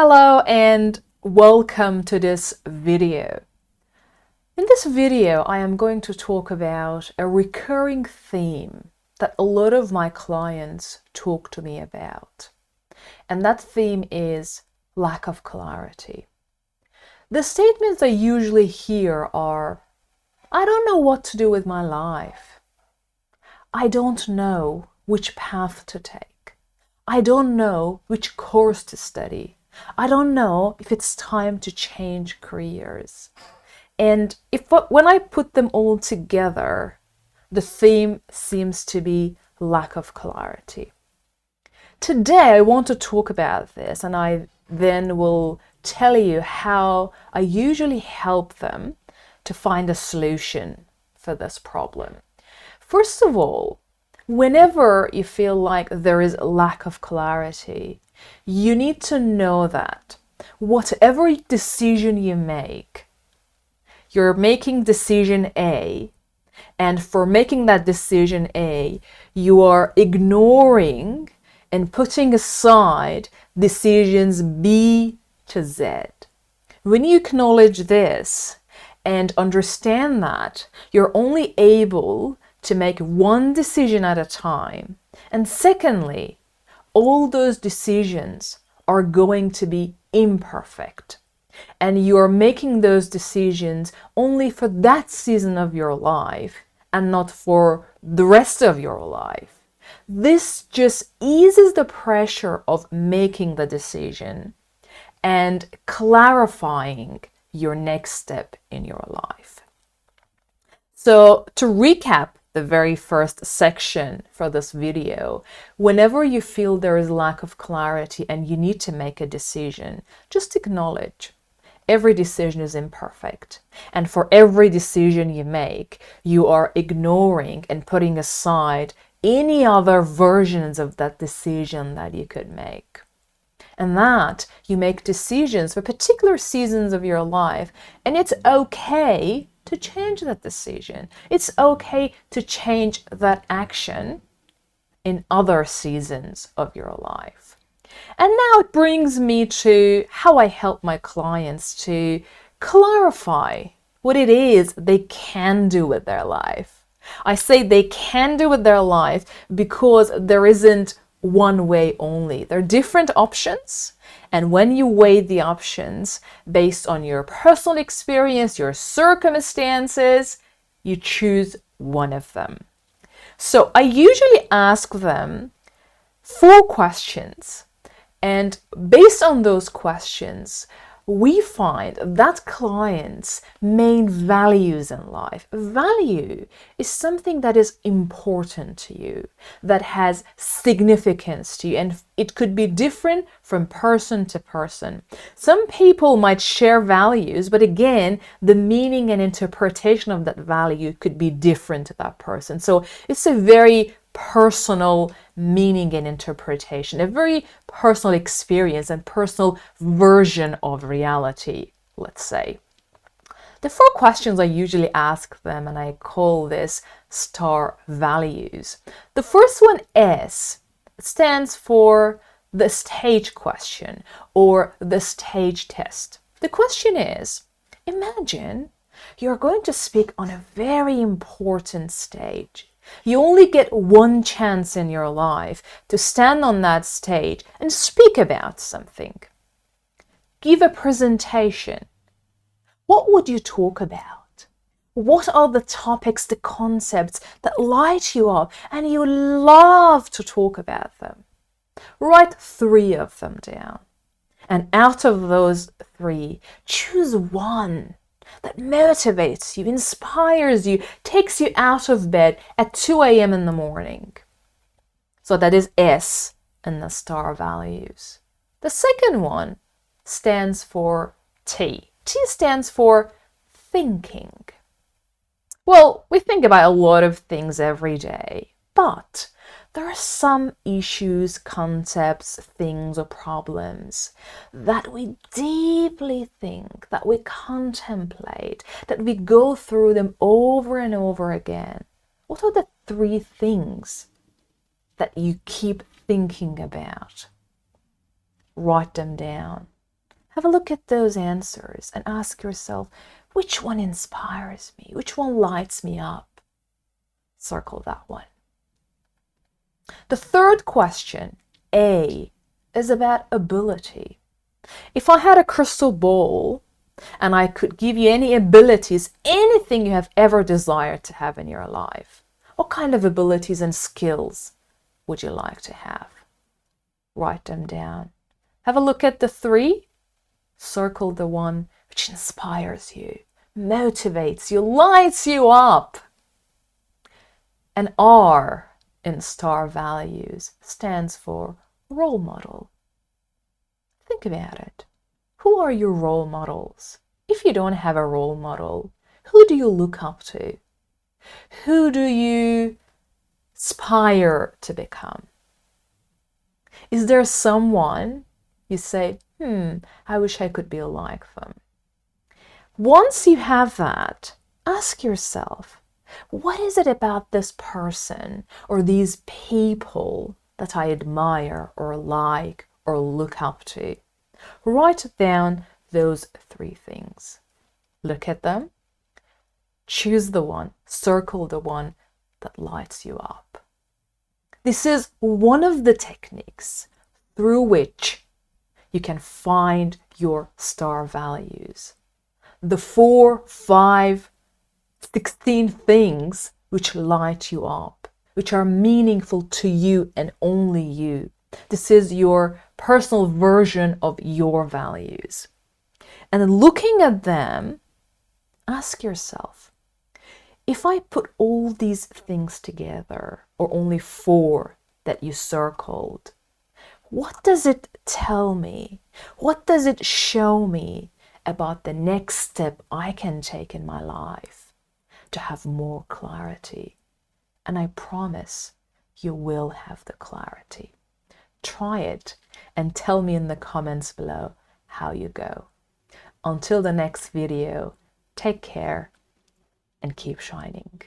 Hello and welcome to this video. In this video, I am going to talk about a recurring theme that a lot of my clients talk to me about. And that theme is lack of clarity. The statements I usually hear are, I don't know what to do with my life. I don't know which path to take. I don't know which course to study. I don't know if it's time to change careers. And when I put them all together, the theme seems to be lack of clarity. Today, I want to talk about this, and I then will tell you how I usually help them to find a solution for this problem. First of all, whenever you feel like there is lack of clarity, you need to know that whatever decision you make, you're making decision A, and for making that decision A, you are ignoring and putting aside decisions B to Z. When you acknowledge this and understand that, you're only able to make one decision at a time. And secondly, all those decisions are going to be imperfect. And you are making those decisions only for that season of your life and not for the rest of your life. This just eases the pressure of making the decision and clarifying your next step in your life. So to recap the very first section for this video, whenever you feel there is lack of clarity and you need to make a decision, just acknowledge every decision is imperfect. And for every decision you make, you are ignoring and putting aside any other versions of that decision that you could make. And that you make decisions for particular seasons of your life, and it's okay to change that decision. It's okay to change that action in other seasons of your life. And now it brings me to how I help my clients to clarify what it is they can do with their life. I say they can do with their life because there isn't one way only. There are different options, and when you weigh the options based on your personal experience, your circumstances, you choose one of them. So I usually ask them 4 questions, and based on those questions, we find that clients' main values in life. Value is something that is important to you, that has significance to you, and it could be different from person to person. Some people might share values, but again, the meaning and interpretation of that value could be different to that person. So it's a very personal meaning and interpretation, a very personal experience and personal version of reality, let's say. The 4 questions I usually ask them, and I call this STAR values. The first one, S, stands for the stage question or the stage test. The question is, imagine you're going to speak on a very important stage. You only get one chance in your life to stand on that stage and speak about something. Give a presentation. What would you talk about? What are the topics, the concepts that light you up and you love to talk about them? Write 3 of them down. And out of those 3, choose one that motivates you, inspires you, takes you out of bed at 2 a.m. in the morning. So that is S in the STAR values. The second one stands for T. T stands for thinking. Well, we think about a lot of things every day, but there are some issues, concepts, things, or problems that we deeply think, that we contemplate, that we go through them over and over again. What are the 3 things that you keep thinking about? Write them down. Have a look at those answers and ask yourself, which one inspires me? Which one lights me up? Circle that one. The third question, A, is about ability. If I had a crystal ball and I could give you any abilities, anything you have ever desired to have in your life, what kind of abilities and skills would you like to have? Write them down. Have a look at the 3. Circle the one which inspires you, motivates you, lights you up. And R in STAR values stands for role model. Think about it. Who are your role models? If you don't have a role model, who do you look up to? Who do you aspire to become? Is there someone you say, I wish I could be like them? Once you have that, ask yourself, what is it about this person or these people that I admire or like or look up to? Write down those 3 things. Look at them. Choose the one, circle the one that lights you up. This is one of the techniques through which you can find your STAR values. The 4, 5, 16 things which light you up, which are meaningful to you and only you. This is your personal version of your values. And looking at them, ask yourself, if I put all these things together, or only 4 that you circled, what does it tell me? What does it show me about the next step I can take in my life to have more clarity? And I promise you will have the clarity. Try it and tell me in the comments below how you go. Until the next video, take care and keep shining.